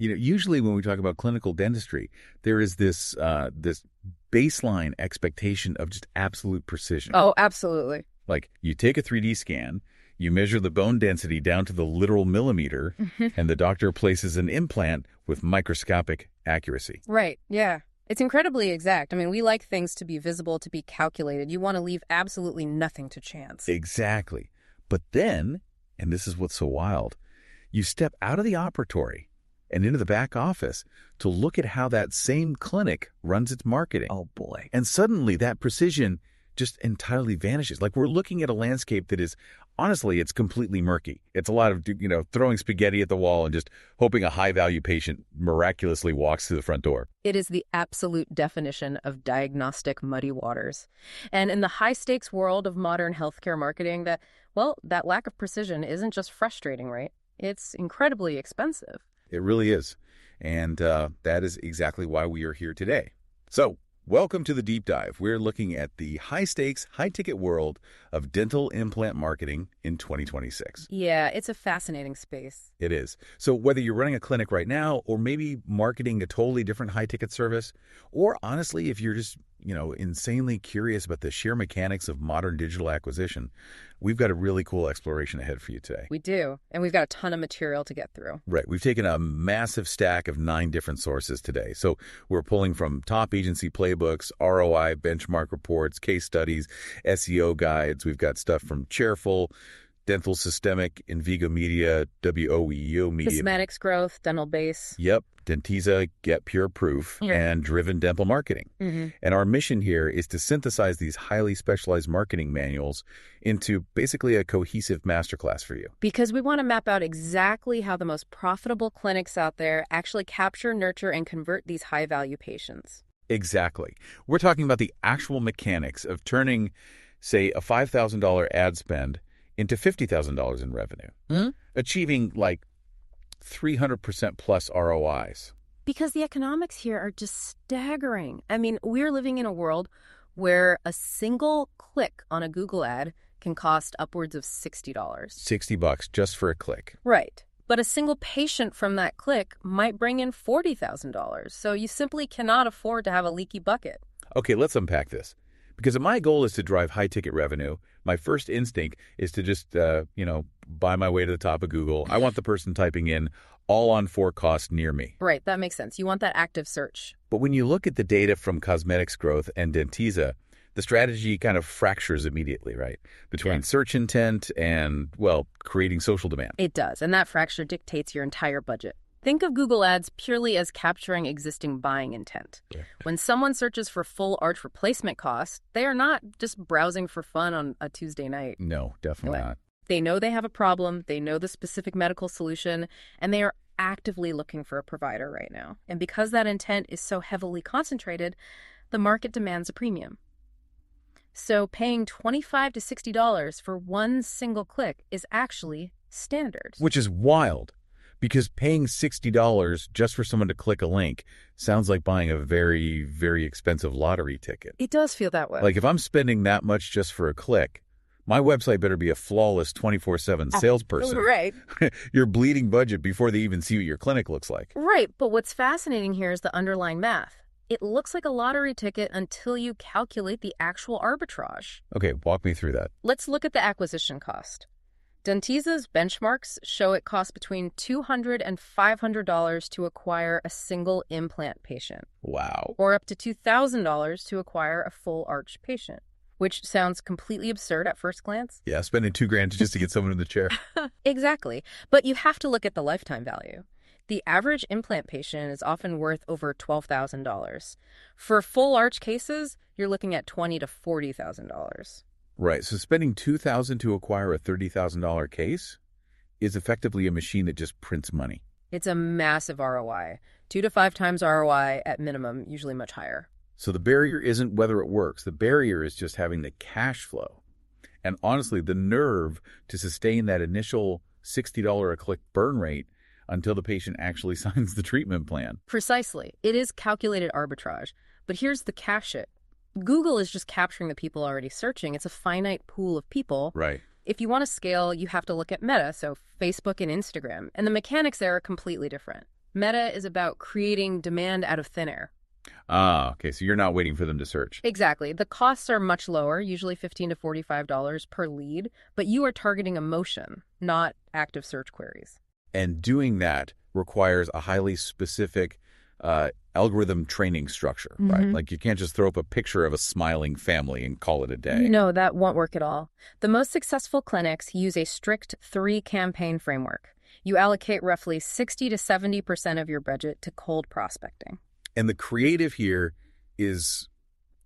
Usually when we talk about clinical dentistry, there is this baseline expectation of just absolute precision. Oh, absolutely. Like you take a 3D scan, you measure the bone density down to the literal millimeter, and the doctor places an implant with microscopic accuracy. Right, yeah. It's incredibly exact. I mean, we like things to be visible, to be calculated. You want to leave absolutely nothing to chance. Exactly. But then, and this is what's so wild, you step out of the operatory and into the back office to look at how that same clinic runs its marketing. Oh, boy. And suddenly that precision just entirely vanishes. Like we're looking at a landscape that is, honestly, it's completely murky. It's a lot of, throwing spaghetti at the wall and just hoping a high-value patient miraculously walks through the front door. It is the absolute definition of diagnostic muddy waters. And in the high-stakes world of modern healthcare marketing, that lack of precision isn't just frustrating, right? It's incredibly expensive. It really is. And that is exactly why we are here today. So, welcome to the Deep Dive. We're looking at the high-stakes, high-ticket world of dental implant marketing in 2026. Yeah, it's a fascinating space. It is. So whether you're running a clinic right now or maybe marketing a totally different high-ticket service, or honestly, if you're just, insanely curious about the sheer mechanics of modern digital acquisition, we've got a really cool exploration ahead for you today. We do. And we've got a ton of material to get through. Right. We've taken a massive stack of 9 different sources today. So we're pulling from top agency playbooks, ROI, benchmark reports, case studies, SEO guides. We've got stuff from Chairful, Dental Systemic, Invigo Media, WOEO Media. Cosmetics Growth, Dental Base. Yep. Dentiza, Get Pure Proof, and Driven Dental Marketing. And our mission here is to synthesize these highly specialized marketing manuals into basically a cohesive masterclass for you. Because we want to map out exactly how the most profitable clinics out there actually capture, nurture, and convert these high-value patients. Exactly. We're talking about the actual mechanics of turning, say, a $5,000 ad spend into $50,000 in revenue, achieving like 300% plus ROIs. Because the economics here are just staggering. I mean, we're living in a world where a single click on a Google ad can cost upwards of $60. $60 just for a click. Right. But a single patient from that click might bring in $40,000. So you simply cannot afford to have a leaky bucket. Okay, let's unpack this. Because if my goal is to drive high-ticket revenue, my first instinct is to just, buy my way to the top of Google. I want the person typing in all on for cost near me. Right, that makes sense. You want that active search. But when you look at the data from Cosmetics Growth and Dentiza, the strategy kind of fractures immediately, right? Between search intent and, creating social demand. It does, and that fracture dictates your entire budget. Think of Google Ads purely as capturing existing buying intent. Yeah. When someone searches for full arch replacement costs, they are not just browsing for fun on a Tuesday night. No, definitely not. They know they have a problem, they know the specific medical solution, and they are actively looking for a provider right now. And because that intent is so heavily concentrated, the market demands a premium. So paying $25 to $60 for one single click is actually standard. Which is wild. Because paying $60 just for someone to click a link sounds like buying a very, very expensive lottery ticket. It does feel that way. Like if I'm spending that much just for a click, my website better be a flawless 24/7 salesperson. Right. You're bleeding budget before they even see what your clinic looks like. Right. But what's fascinating here is the underlying math. It looks like a lottery ticket until you calculate the actual arbitrage. Okay, walk me through that. Let's look at the acquisition cost. Dentiza's benchmarks show it costs between $200 and $500 to acquire a single implant patient. Wow. Or up to $2,000 to acquire a full arch patient, which sounds completely absurd at first glance. Yeah, spending $2,000 just to get someone in the chair. Exactly. But you have to look at the lifetime value. The average implant patient is often worth over $12,000. For full arch cases, you're looking at $20,000 to $40,000. Right. So spending $2,000 to acquire a $30,000 case is effectively a machine that just prints money. It's a massive ROI. 2 to 5 times ROI at minimum, usually much higher. So the barrier isn't whether it works. The barrier is just having the cash flow. And honestly, the nerve to sustain that initial $60 a click burn rate until the patient actually signs the treatment plan. Precisely. It is calculated arbitrage. But here's the catch it. Google is just capturing the people already searching. It's a finite pool of people. Right. If you want to scale, you have to look at Meta, so Facebook and Instagram. And the mechanics there are completely different. Meta is about creating demand out of thin air. Ah, okay, so you're not waiting for them to search. Exactly. The costs are much lower, usually $15 to $45 per lead, but you are targeting emotion, not active search queries. And doing that requires a highly specific algorithm training structure, right? Like you can't just throw up a picture of a smiling family and call it a day. No, that won't work at all. The most successful clinics use a strict 3-campaign framework. You allocate roughly 60 to 70% of your budget to cold prospecting. And the creative here is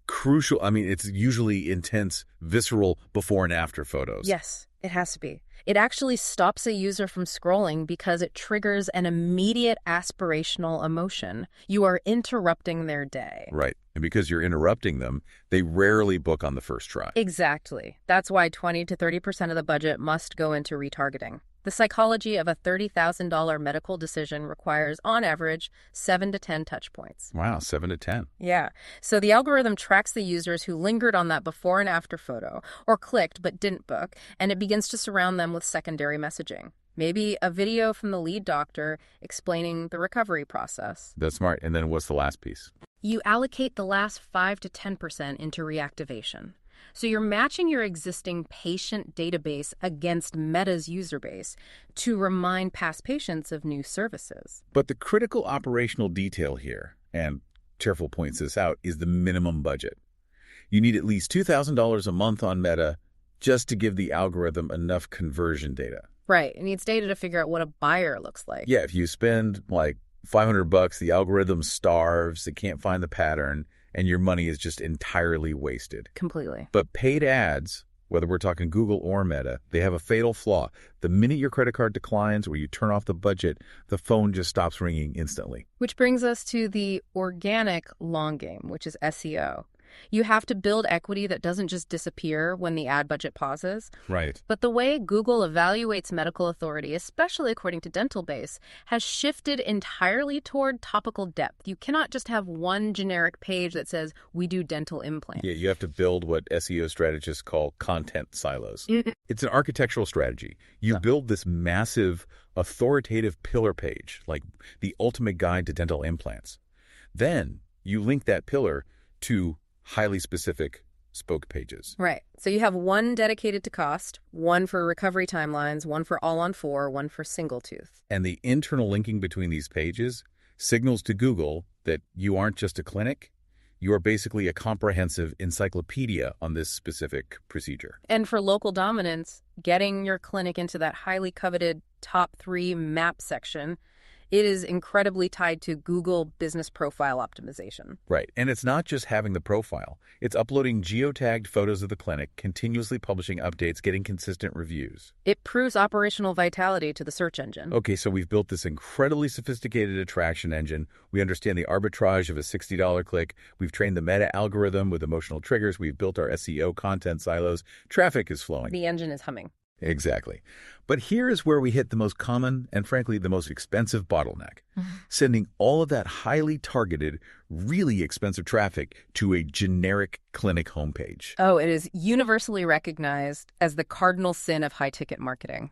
crucial. I mean, it's usually intense, visceral before and after photos. Yes, it has to be. It actually stops a user from scrolling because it triggers an immediate aspirational emotion. You are interrupting their day. Right. And because you're interrupting them, they rarely book on the first try. Exactly. That's why 20 to 30% of the budget must go into retargeting. The psychology of a $30,000 medical decision requires, on average, 7 to 10 touch points. Wow, 7 to 10. Yeah. So the algorithm tracks the users who lingered on that before and after photo, or clicked but didn't book, and it begins to surround them with secondary messaging. Maybe a video from the lead doctor explaining the recovery process. That's smart. And then what's the last piece? You allocate the last 5 to 10% into reactivation. So you're matching your existing patient database against Meta's user base to remind past patients of new services. But the critical operational detail here, and Careful points this out, is the minimum budget. You need at least $2,000 a month on Meta just to give the algorithm enough conversion data. Right. It needs data to figure out what a buyer looks like. Yeah, if you spend like $500, the algorithm starves, it can't find the pattern, and your money is just entirely wasted. Completely. But paid ads, whether we're talking Google or Meta, they have a fatal flaw. The minute your credit card declines or you turn off the budget, the phone just stops ringing instantly. Which brings us to the organic long game, which is SEO. You have to build equity that doesn't just disappear when the ad budget pauses. Right. But the way Google evaluates medical authority, especially according to DentalBase, has shifted entirely toward topical depth. You cannot just have one generic page that says, we do dental implants. Yeah, you have to build what SEO strategists call content silos. It's an architectural strategy. You build this massive authoritative pillar page, like the ultimate guide to dental implants. Then you link that pillar to highly specific spoke pages. Right. So you have one dedicated to cost, one for recovery timelines, one for all-on-4, one for single tooth. And the internal linking between these pages signals to Google that you aren't just a clinic, you are basically a comprehensive encyclopedia on this specific procedure. And for local dominance, getting your clinic into that highly coveted top 3 map section, it is incredibly tied to Google business profile optimization. Right. And it's not just having the profile. It's uploading geotagged photos of the clinic, continuously publishing updates, getting consistent reviews. It proves operational vitality to the search engine. Okay, so we've built this incredibly sophisticated attraction engine. We understand the arbitrage of a $60 click. We've trained the Meta algorithm with emotional triggers. We've built our SEO content silos. Traffic is flowing. The engine is humming. Exactly. But here is where we hit the most common and, frankly, the most expensive bottleneck. Sending all of that highly targeted, really expensive traffic to a generic clinic homepage. Oh, it is universally recognized as the cardinal sin of high-ticket marketing.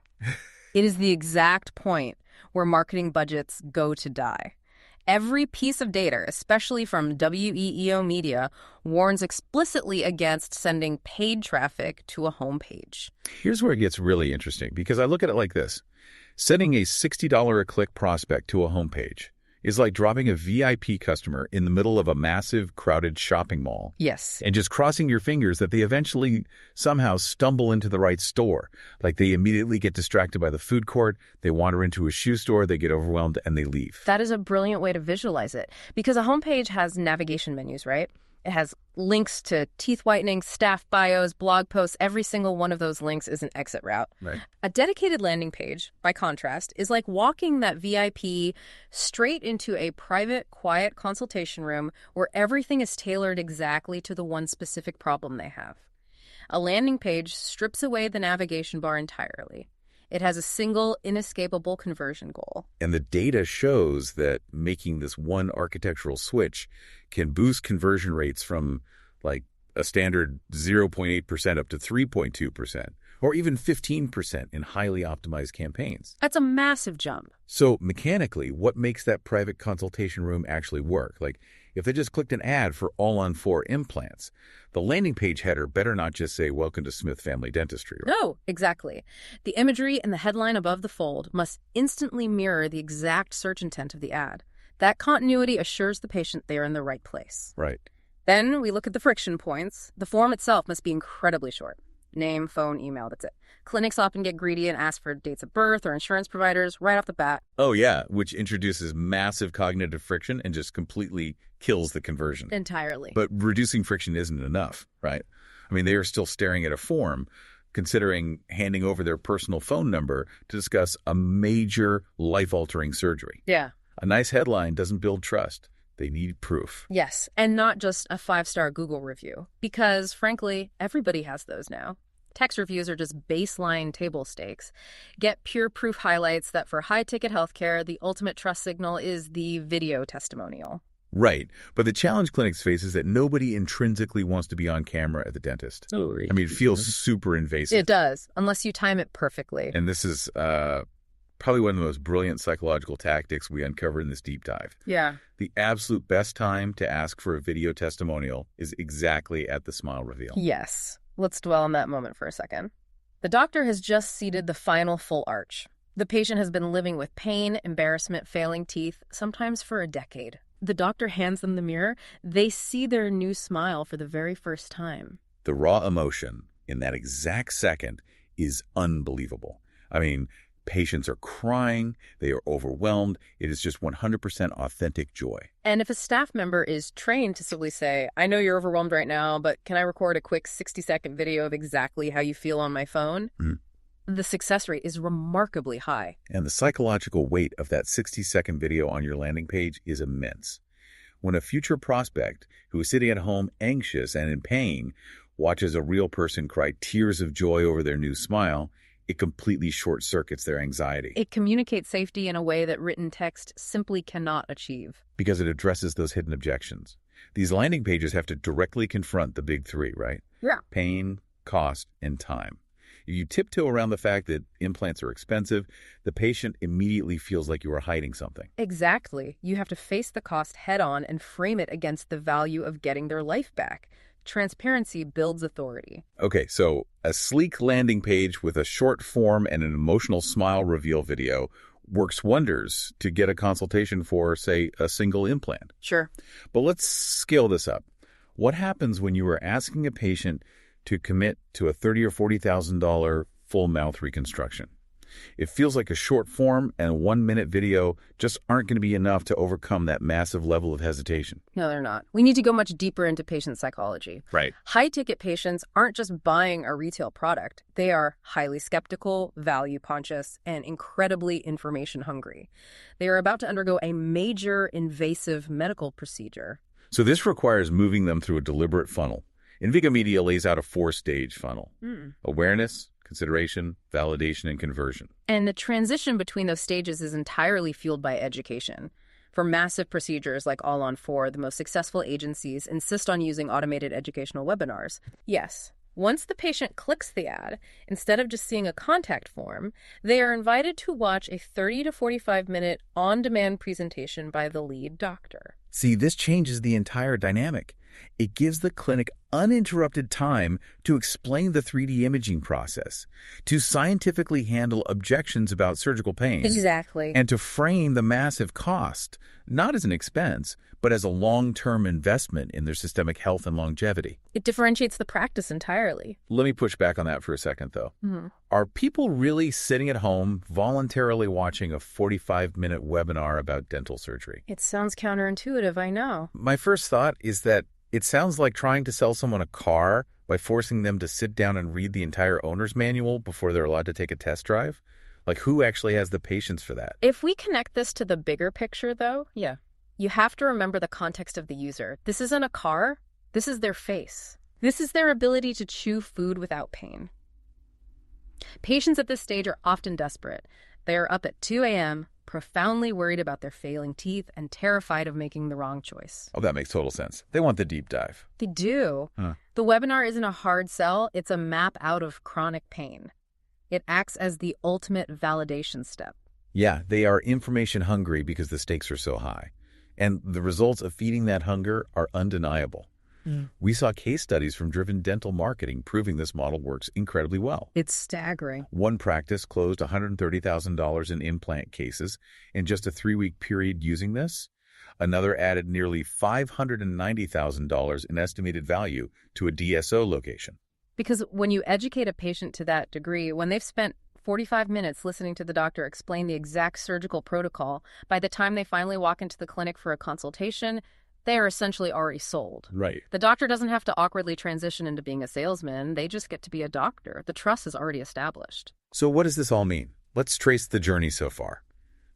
It is the exact point where marketing budgets go to die. Every piece of data, especially from WEEO Media, warns explicitly against sending paid traffic to a homepage. Here's where it gets really interesting, because I look at it like this. Sending a $60 a click prospect to a homepage is like dropping a VIP customer in the middle of a massive, crowded shopping mall. Yes. And just crossing your fingers that they eventually somehow stumble into the right store. Like they immediately get distracted by the food court, they wander into a shoe store, they get overwhelmed, and they leave. That is a brilliant way to visualize it, because a homepage has navigation menus, right? It has links to teeth whitening, staff bios, blog posts. Every single one of those links is an exit route. Right. A dedicated landing page, by contrast, is like walking that VIP straight into a private, quiet consultation room where everything is tailored exactly to the one specific problem they have. A landing page strips away the navigation bar entirely. It has a single, inescapable conversion goal. And the data shows that making this one architectural switch can boost conversion rates from like a standard 0.8% up to 3.2%, or even 15% in highly optimized campaigns. That's a massive jump. So mechanically, what makes that private consultation room actually work? Like, if they just clicked an ad for all-on-4 implants, the landing page header better not just say, "Welcome to Smith Family Dentistry." Right? No, exactly. The imagery and the headline above the fold must instantly mirror the exact search intent of the ad. That continuity assures the patient they are in the right place. Right. Then we look at the friction points. The form itself must be incredibly short. Name, phone, email, that's it. Clinics often get greedy and ask for dates of birth or insurance providers right off the bat. Oh, yeah, which introduces massive cognitive friction and just completely kills the conversion. Entirely. But reducing friction isn't enough, right? I mean, they are still staring at a form, considering handing over their personal phone number to discuss a major life-altering surgery. Yeah. A nice headline doesn't build trust. They need proof. Yes, and not just a 5-star Google review, because, frankly, everybody has those now. Text reviews are just baseline table stakes. Get pure proof highlights that for high-ticket healthcare, the ultimate trust signal is the video testimonial. Right, but the challenge clinics face is that nobody intrinsically wants to be on camera at the dentist. I mean, it feels super invasive. It does, unless you time it perfectly. And this is probably one of the most brilliant psychological tactics we uncovered in this deep dive. Yeah. The absolute best time to ask for a video testimonial is exactly at the smile reveal. Yes. Let's dwell on that moment for a second. The doctor has just seated the final full arch. The patient has been living with pain, embarrassment, failing teeth, sometimes for a decade. The doctor hands them the mirror. They see their new smile for the very first time. The raw emotion in that exact second is unbelievable. I mean, patients are crying, they are overwhelmed. It is just 100% authentic joy. And if a staff member is trained to simply say, "I know you're overwhelmed right now, but can I record a quick 60-second video of exactly how you feel on my phone?" The success rate is remarkably high. And the psychological weight of that 60-second video on your landing page is immense. When a future prospect who is sitting at home anxious and in pain watches a real person cry tears of joy over their new smile, it completely short-circuits their anxiety. It communicates safety in a way that written text simply cannot achieve. Because it addresses those hidden objections. These landing pages have to directly confront the big three, right? Yeah. Pain, cost, and time. If you tiptoe around the fact that implants are expensive, the patient immediately feels like you are hiding something. Exactly. You have to face the cost head-on and frame it against the value of getting their life back. Transparency builds authority. Okay, so a sleek landing page with a short form and an emotional smile reveal video works wonders to get a consultation for, say, a single implant. Sure. But let's scale this up. What happens when you are asking a patient to commit to a $30,000 or $40,000 full mouth reconstruction? It feels like a short form and a 1-minute video just aren't going to be enough to overcome that massive level of hesitation. No, they're not. We need to go much deeper into patient psychology. Right. High-ticket patients aren't just buying a retail product. They are highly skeptical, value-conscious, and incredibly information-hungry. They are about to undergo a major invasive medical procedure. So this requires moving them through a deliberate funnel. Inviga Media lays out a 4-stage funnel. Awareness, consideration, validation, and conversion. And the transition between those stages is entirely fueled by education. For massive procedures like All-on-4, the most successful agencies insist on using automated educational webinars. Yes, once the patient clicks the ad, instead of just seeing a contact form, they are invited to watch a 30 to 45-minute on-demand presentation by the lead doctor. See, this changes the entire dynamic. It gives the clinic uninterrupted time to explain the 3D imaging process, to scientifically handle objections about surgical pain. Exactly. And to frame the massive cost, not as an expense, but as a long-term investment in their systemic health and longevity. It differentiates the practice entirely. Let me push back on that for a second, though. Are people really sitting at home voluntarily watching a 45-minute webinar about dental surgery? It sounds counterintuitive, I know. My first thought is that it sounds like trying to sell someone a car by forcing them to sit down and read the entire owner's manual before they're allowed to take a test drive. Like, who actually has the patience for that? If we connect this to the bigger picture, though, you have to remember the context of the user. This isn't a car. This is their face. This is their ability to chew food without pain. Patients at this stage are often desperate. They are up at 2 a.m., profoundly worried about their failing teeth and terrified of making the wrong choice. Oh, that makes total sense. They want the deep dive. They do. Huh. The webinar isn't a hard sell, it's a map out of chronic pain. It acts as the ultimate validation step. Yeah, they are information hungry because the stakes are so high. And the results of feeding that hunger are undeniable. We saw case studies from Driven Dental Marketing proving this model works incredibly well. It's staggering. One practice closed $130,000 in implant cases in just a 3-week period using this. Another added nearly $590,000 in estimated value to a DSO location. Because when you educate a patient to that degree, when they've spent 45 minutes listening to the doctor explain the exact surgical protocol, by the time they finally walk into the clinic for a consultation, they are essentially already sold. Right. The doctor doesn't have to awkwardly transition into being a salesman. They just get to be a doctor. The trust is already established. So what does this all mean? Let's trace the journey so far.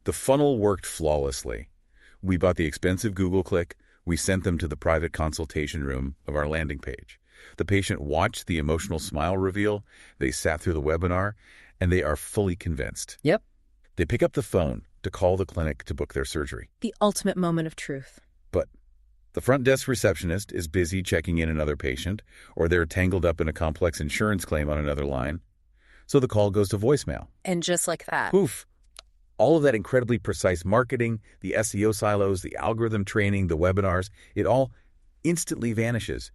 The funnel worked flawlessly. We bought the expensive Google click. We sent them to the private consultation room of our landing page. The patient watched the emotional smile reveal. They sat through the webinar, and they are fully convinced. Yep. They pick up the phone to call the clinic to book their surgery. The ultimate moment of truth. But the front desk receptionist is busy checking in another patient, or they're tangled up in a complex insurance claim on another line. So the call goes to voicemail. And just like that. Poof. All of that incredibly precise marketing, the SEO silos, the algorithm training, the webinars, it all instantly vanishes.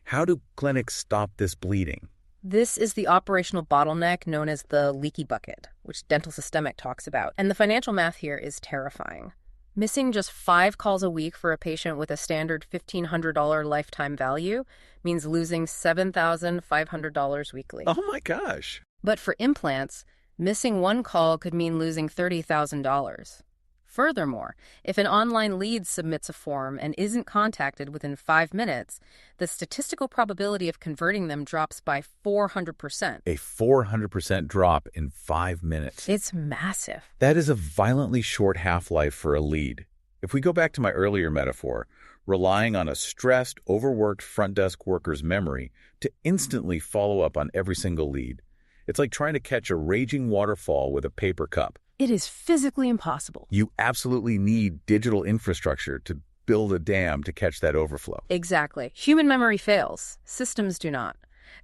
How do clinics stop this bleeding? This is the operational bottleneck known as the leaky bucket, which Dental Systemic talks about. And the financial math here is terrifying. Missing just 5 calls a week for a patient with a standard $1,500 lifetime value means losing $7,500 weekly. Oh my gosh. But for implants, missing 1 call could mean losing $30,000. Furthermore, if an online lead submits a form and isn't contacted within 5 minutes, the statistical probability of converting them drops by 400%. A 400% drop in 5 minutes. It's massive. That is a violently short half-life for a lead. If we go back to my earlier metaphor, relying on a stressed, overworked front desk worker's memory to instantly follow up on every single lead. It's like trying to catch a raging waterfall with a paper cup. It is physically impossible. You absolutely need digital infrastructure to build a dam to catch that overflow. Exactly. Human memory fails. Systems do not.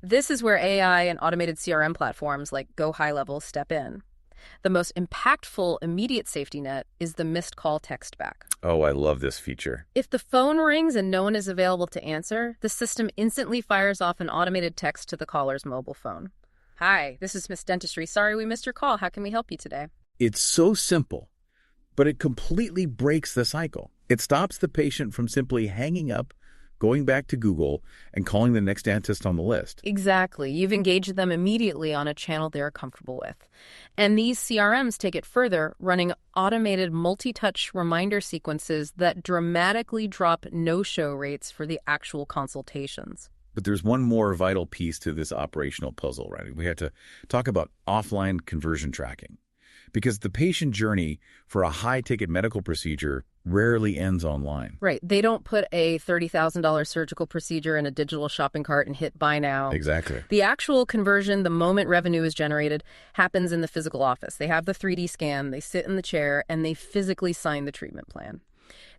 This is where AI and automated CRM platforms like Go High Level step in. The most impactful immediate safety net is the missed call text back. Oh, I love this feature. If the phone rings and no one is available to answer, the system instantly fires off an automated text to the caller's mobile phone. Hi, this is Miss Dentistry. Sorry we missed your call. How can we help you today? It's so simple, but it completely breaks the cycle. It stops the patient from simply hanging up, going back to Google, and calling the next dentist on the list. Exactly. You've engaged them immediately on a channel they're comfortable with. And these CRMs take it further, running automated multi-touch reminder sequences that dramatically drop no-show rates for the actual consultations. But there's one more vital piece to this operational puzzle, right? We have to talk about offline conversion tracking. Because the patient journey for a high-ticket medical procedure rarely ends online. Right. They don't put a $30,000 surgical procedure in a digital shopping cart and hit buy now. Exactly. The actual conversion, the moment revenue is generated, happens in the physical office. They have the 3D scan, they sit in the chair, and they physically sign the treatment plan.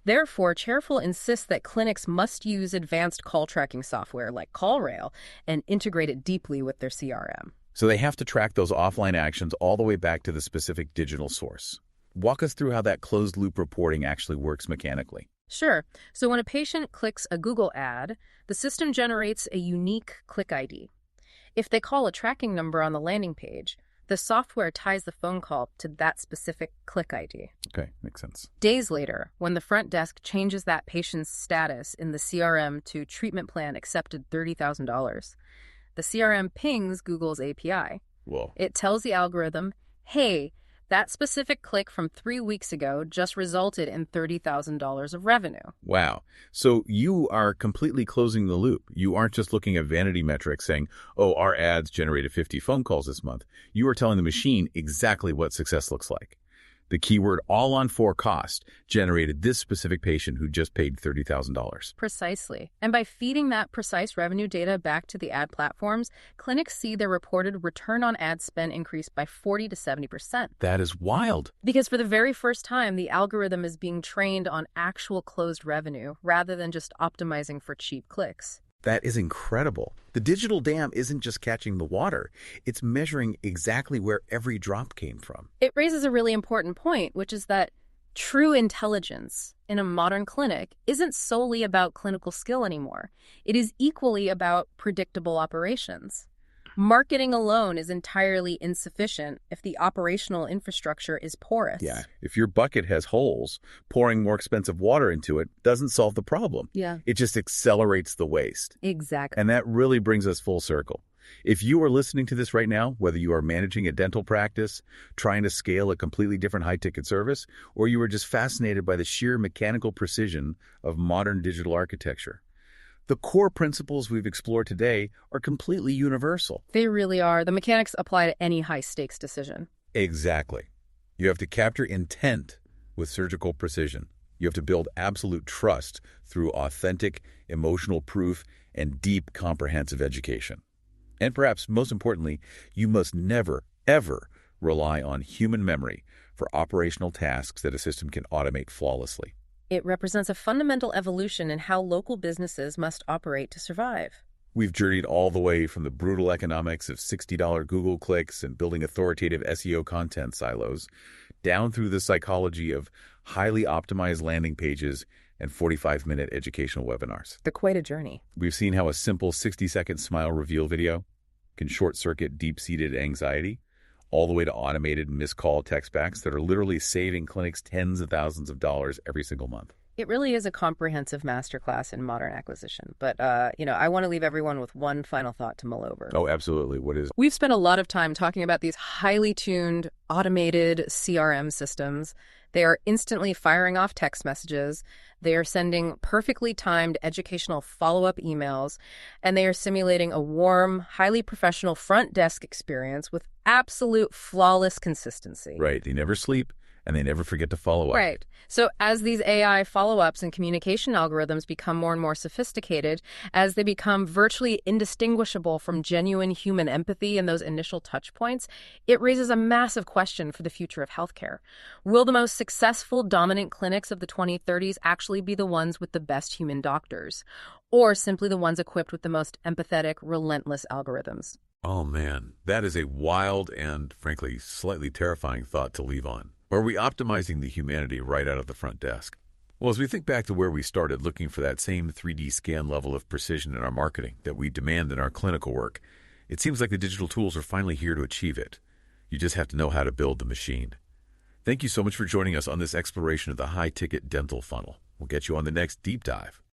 Therefore, Chairful insists that clinics must use advanced call tracking software like CallRail and integrate it deeply with their CRM. So they have to track those offline actions all the way back to the specific digital source. Walk us through how that closed-loop reporting actually works mechanically. Sure. So when a patient clicks a Google ad, the system generates a unique click ID. If they call a tracking number on the landing page, the software ties the phone call to that specific click ID. Okay, makes sense. Days later, when the front desk changes that patient's status in the CRM to treatment plan accepted $30,000, the CRM pings Google's API. Whoa. It tells the algorithm, hey, that specific click from 3 weeks ago just resulted in $30,000 of revenue. Wow. So you are completely closing the loop. You aren't just looking at vanity metrics saying, oh, our ads generated 50 phone calls this month. You are telling the machine exactly what success looks like. The keyword all on for cost generated this specific patient who just paid $30,000. Precisely. And by feeding that precise revenue data back to the ad platforms, clinics see their reported return on ad spend increase by 40 to 70%. That is wild. Because for the very first time, the algorithm is being trained on actual closed revenue rather than just optimizing for cheap clicks. That is incredible. The digital dam isn't just catching the water. It's measuring exactly where every drop came from. It raises a really important point, which is that true intelligence in a modern clinic isn't solely about clinical skill anymore. It is equally about predictable operations. Marketing alone is entirely insufficient if the operational infrastructure is porous. Yeah, if your bucket has holes, pouring more expensive water into it doesn't solve the problem. Yeah. It just accelerates the waste. Exactly. And that really brings us full circle. If you are listening to this right now, whether you are managing a dental practice, trying to scale a completely different high-ticket service, or you are just fascinated by the sheer mechanical precision of modern digital architecture, the core principles we've explored today are completely universal. They really are. The mechanics apply to any high-stakes decision. Exactly. You have to capture intent with surgical precision. You have to build absolute trust through authentic, emotional proof and deep, comprehensive education. And perhaps most importantly, you must never, ever rely on human memory for operational tasks that a system can automate flawlessly. It represents a fundamental evolution in how local businesses must operate to survive. We've journeyed all the way from the brutal economics of $60 Google clicks and building authoritative SEO content silos, down through the psychology of highly optimized landing pages and 45-minute educational webinars. Quite a journey. We've seen how a simple 60-second smile reveal video can short-circuit deep-seated anxiety, all the way to automated missed call text backs that are literally saving clinics tens of thousands of dollars every single month. It really is a comprehensive masterclass in modern acquisition. But, I want to leave everyone with one final thought to mull over. Oh, absolutely. What is? We've spent a lot of time talking about these highly tuned, automated CRM systems. They are instantly firing off text messages. They are sending perfectly timed educational follow-up emails, and they are simulating a warm, highly professional front desk experience with absolute flawless consistency. Right. They never sleep, and they never forget to follow up. Right. So as these AI follow-ups and communication algorithms become more and more sophisticated, as they become virtually indistinguishable from genuine human empathy in those initial touch points, it raises a massive question for the future of healthcare. Will the most successful dominant clinics of the 2030s actually be the ones with the best human doctors, or simply the ones equipped with the most empathetic, relentless algorithms? Oh, man. That is a wild and, frankly, slightly terrifying thought to leave on. Or are we optimizing the humanity right out of the front desk? Well, as we think back to where we started looking for that same 3D scan level of precision in our marketing that we demand in our clinical work, it seems like the digital tools are finally here to achieve it. You just have to know how to build the machine. Thank you so much for joining us on this exploration of the high-ticket dental funnel. We'll get you on the next deep dive.